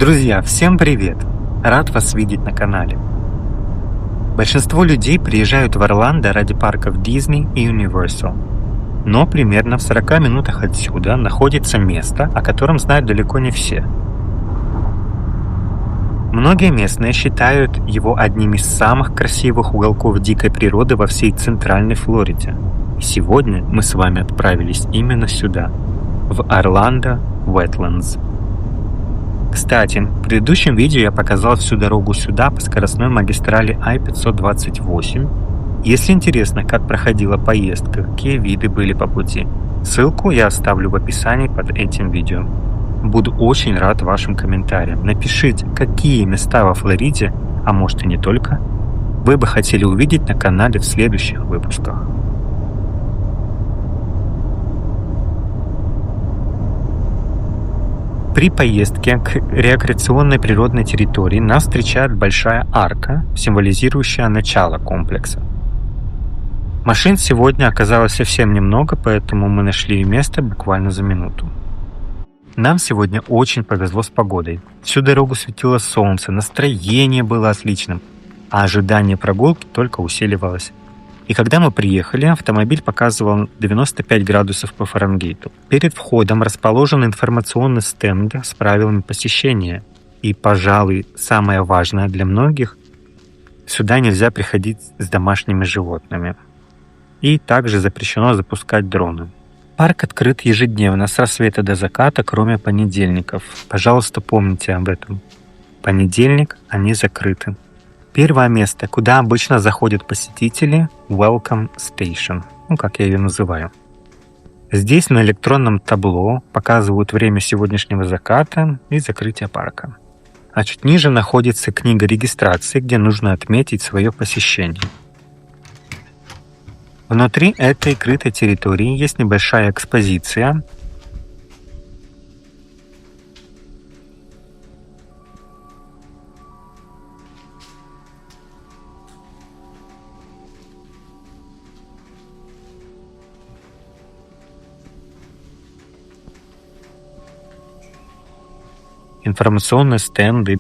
Друзья, всем привет! Рад вас видеть на канале. Большинство людей приезжают в Орландо ради парков Disney и Universal. Но примерно в 40 минутах отсюда находится место, о котором знают далеко не все. Многие местные считают его одним из самых красивых уголков дикой природы во всей Центральной Флориде. И сегодня мы с вами отправились именно сюда, в Орландо Wetlands. Кстати, в предыдущем видео я показал всю дорогу сюда по скоростной магистрали I-528. Если интересно, как проходила поездка, какие виды были по пути, ссылку я оставлю в описании под этим видео. Буду очень рад вашим комментариям. Напишите, какие места во Флориде, а может и не только, вы бы хотели увидеть на канале в следующих выпусках. При поездке к рекреационной природной территории нас встречает большая арка, символизирующая начало комплекса. Машин сегодня оказалось совсем немного, поэтому мы нашли место буквально за минуту. Нам сегодня очень повезло с погодой. Всю дорогу светило солнце, настроение было отличным, а ожидание прогулки только усиливалось. И когда мы приехали, автомобиль показывал 95 градусов по Фаренгейту. Перед входом расположен информационный стенд с правилами посещения. И, пожалуй, самое важное для многих, сюда нельзя приходить с домашними животными. И также запрещено запускать дроны. Парк открыт ежедневно с рассвета до заката, кроме понедельников. Пожалуйста, помните об этом. Понедельник они закрыты. Первое место, куда обычно заходят посетители – Welcome Station, как я ее называю. Здесь на электронном табло показывают время сегодняшнего заката и закрытия парка. А чуть ниже находится книга регистрации, где нужно отметить свое посещение. Внутри этой крытой территории есть небольшая экспозиция. Информационные стенды.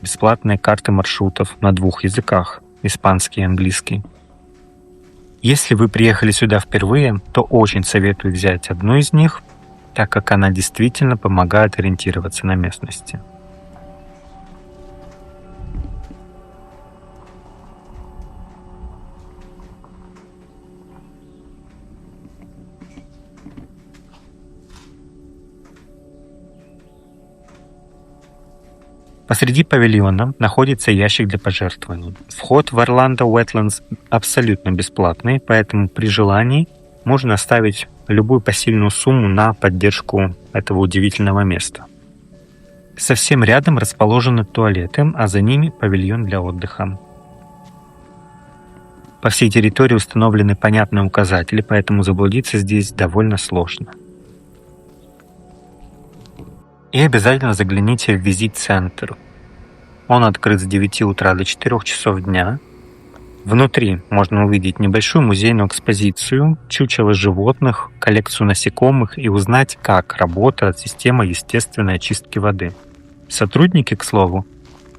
Бесплатные карты маршрутов на 2 языках – испанский и английский. Если вы приехали сюда впервые, то очень советую взять одну из них, так как она действительно помогает ориентироваться на местности. Посреди павильона находится ящик для пожертвований. Вход в Орландо Wetlands абсолютно бесплатный, поэтому при желании можно оставить любую посильную сумму на поддержку этого удивительного места. Совсем рядом расположены туалеты, а за ними павильон для отдыха. По всей территории установлены понятные указатели, поэтому заблудиться здесь довольно сложно. И обязательно загляните в визит-центр. Он открыт с 9 утра до 4 часов дня. Внутри можно увидеть небольшую музейную экспозицию, чучело животных, коллекцию насекомых и узнать, как работает система естественной очистки воды. Сотрудники, к слову,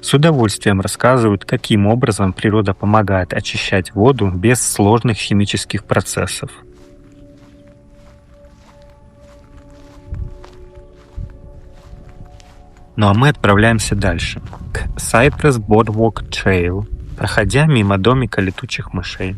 с удовольствием рассказывают, каким образом природа помогает очищать воду без сложных химических процессов. Ну а мы отправляемся дальше, к Cypress Boardwalk Trail, проходя мимо домика летучих мышей.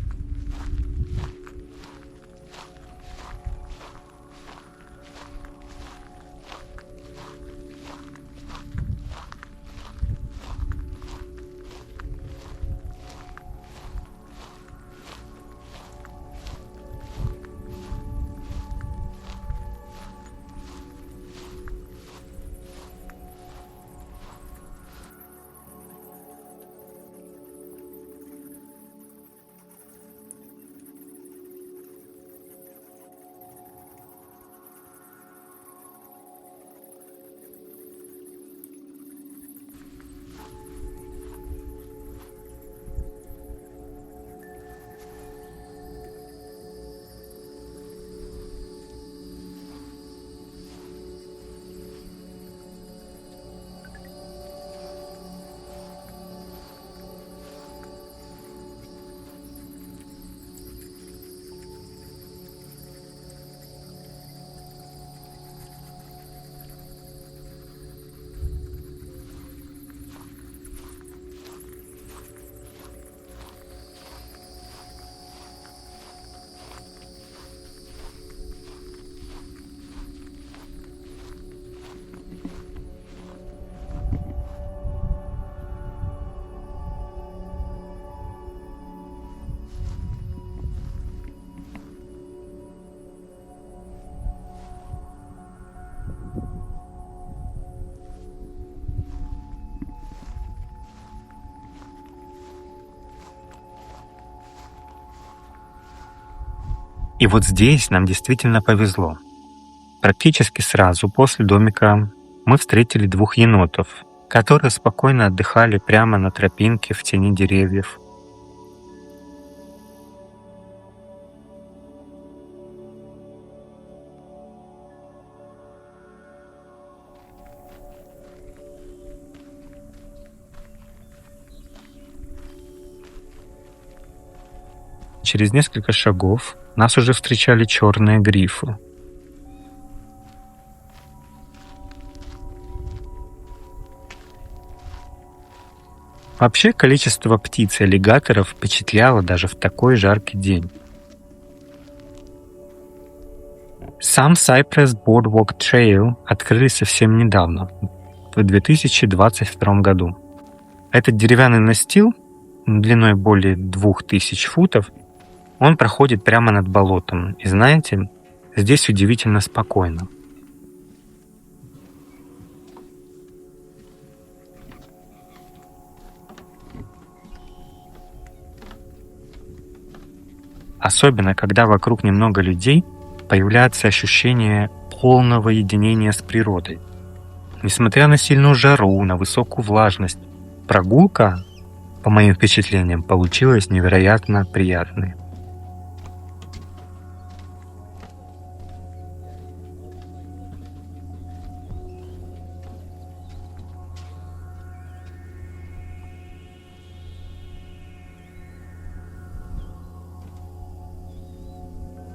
И вот здесь нам действительно повезло. Практически сразу после домика мы встретили двух енотов, которые спокойно отдыхали прямо на тропинке в тени деревьев. Через несколько шагов нас уже встречали черные грифы. Вообще, количество птиц и аллигаторов впечатляло даже в такой жаркий день. Сам Cypress Boardwalk Trail открыли совсем недавно, в 2022 году. Этот деревянный настил длиной более 2000 футов, он проходит прямо над болотом. И знаете, здесь удивительно спокойно. Особенно, когда вокруг немного людей, появляется ощущение полного единения с природой. Несмотря на сильную жару, на высокую влажность, прогулка, по моим впечатлениям, получилась невероятно приятной.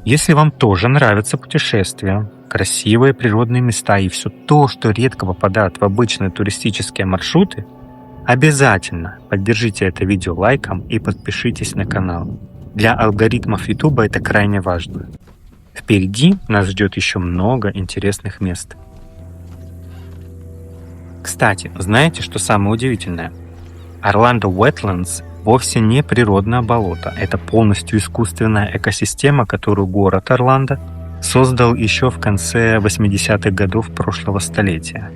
Если вам тоже нравятся путешествия, красивые природные места и все то, что редко попадает в обычные туристические маршруты, обязательно поддержите это видео лайком и подпишитесь на канал. Для алгоритмов YouTube это крайне важно. Впереди нас ждет еще много интересных мест. Кстати, знаете, что самое удивительное? Орландо Wetlands вовсе не природное болото. Это полностью искусственная экосистема, которую город Орландо создал еще в конце 80-х годов прошлого столетия.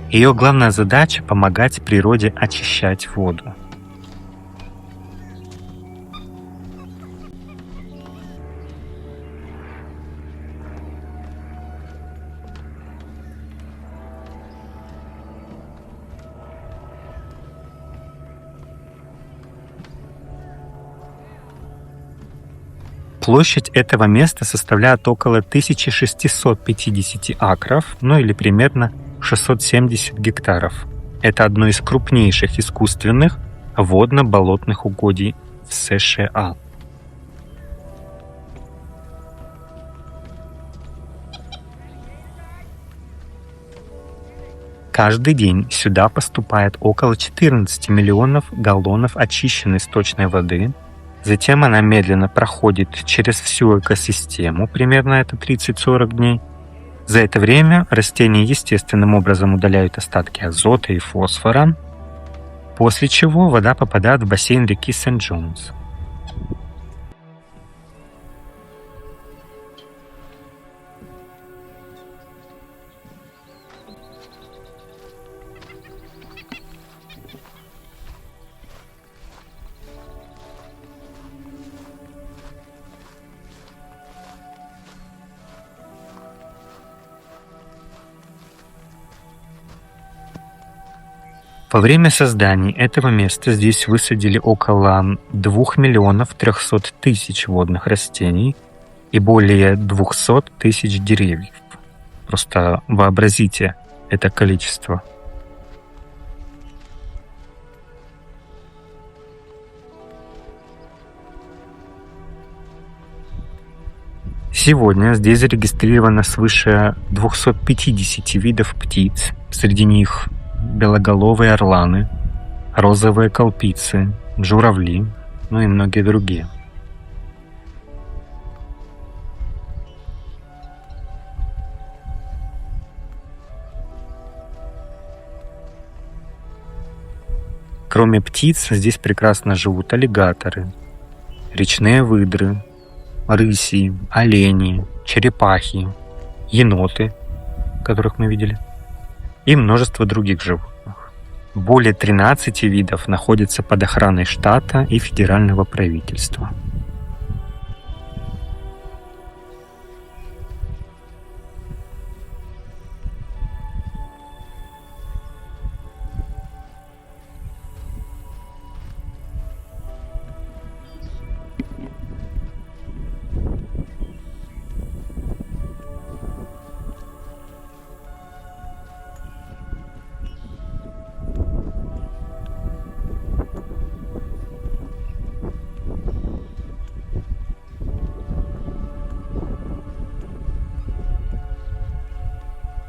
Ее главная задача — помогать природе очищать воду. Площадь этого места составляет около 1650 акров, ну или примерно 670 гектаров. Это одно из крупнейших искусственных водно-болотных угодий в США. Каждый день сюда поступает около 14 миллионов галлонов очищенной сточной воды. Затем она медленно проходит через всю экосистему, примерно это 30-40 дней. За это время растения естественным образом удаляют остатки азота и фосфора, после чего вода попадает в бассейн реки Сент-Джонс. Во время создания этого места здесь высадили около 2 миллионов 300 тысяч водных растений и более 200 тысяч деревьев. Просто вообразите это количество. Сегодня здесь зарегистрировано свыше 250 видов птиц, среди них белоголовые орланы, розовые колпицы, журавли, ну и многие другие. Кроме птиц, здесь прекрасно живут аллигаторы, речные выдры, рыси, олени, черепахи, еноты, которых мы видели, и множество других животных. Более 13 видов находятся под охраной штата и федерального правительства.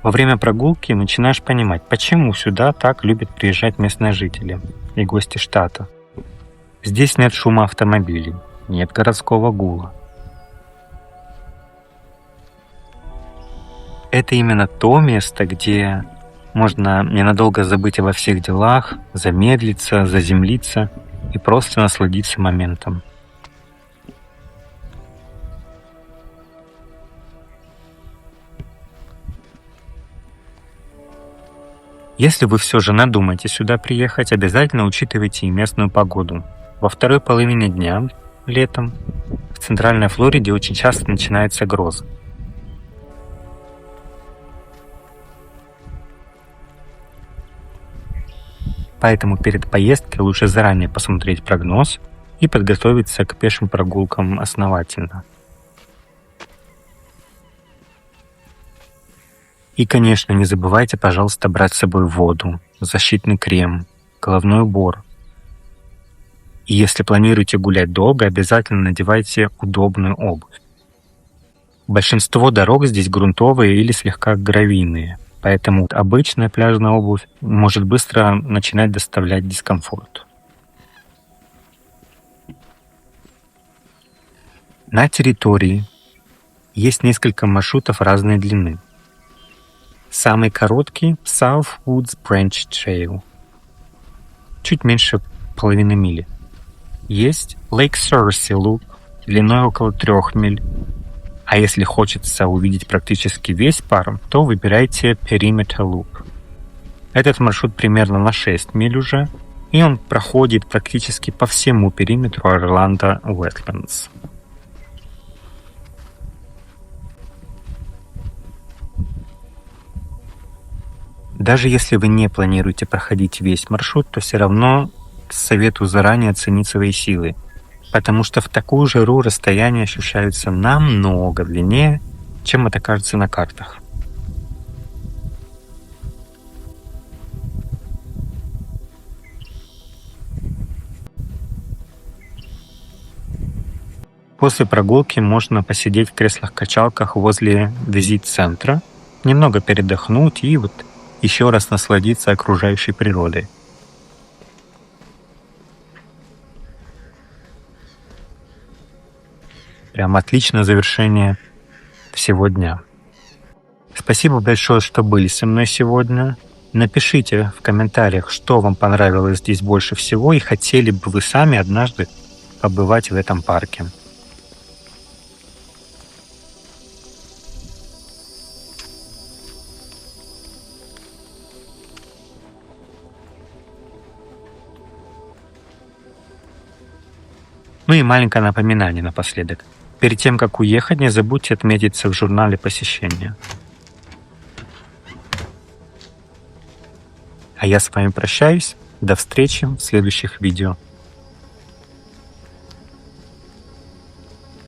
Во время прогулки начинаешь понимать, почему сюда так любят приезжать местные жители и гости штата. Здесь нет шума автомобилей, нет городского гула. Это именно то место, где можно ненадолго забыть обо всех делах, замедлиться, заземлиться и просто насладиться моментом. Если вы все же надумаете сюда приехать, обязательно учитывайте и местную погоду. Во второй половине дня, летом, в Центральной Флориде очень часто начинаются грозы. Поэтому перед поездкой лучше заранее посмотреть прогноз и подготовиться к пешим прогулкам основательно. И, конечно, не забывайте, пожалуйста, брать с собой воду, защитный крем, головной убор. И если планируете гулять долго, обязательно надевайте удобную обувь. Большинство дорог здесь грунтовые или слегка гравийные, поэтому обычная пляжная обувь может быстро начинать доставлять дискомфорт. На территории есть несколько маршрутов разной длины. Самый короткий — South Woods Branch Trail, чуть меньше половины мили. Есть Lake Searcy Loop длиной около 3 миль. А если хочется увидеть практически весь парк, то выбирайте Perimeter Loop. Этот маршрут примерно на 6 миль уже, и он проходит практически по всему периметру Орландо Wetlands. Даже если вы не планируете проходить весь маршрут, то все равно советую заранее оценить свои силы, потому что в такую жару расстояния ощущаются намного длиннее, чем это кажется на картах. После прогулки можно посидеть в креслах-качалках возле визит-центра, немного передохнуть и еще раз насладиться окружающей природой. Прям отличное завершение всего дня. Спасибо большое, что были со мной сегодня. Напишите в комментариях, что вам понравилось здесь больше всего и хотели бы вы сами однажды побывать в этом парке. Ну и маленькое напоминание напоследок. Перед тем, как уехать, не забудьте отметиться в журнале посещения. А я с вами прощаюсь. До встречи в следующих видео.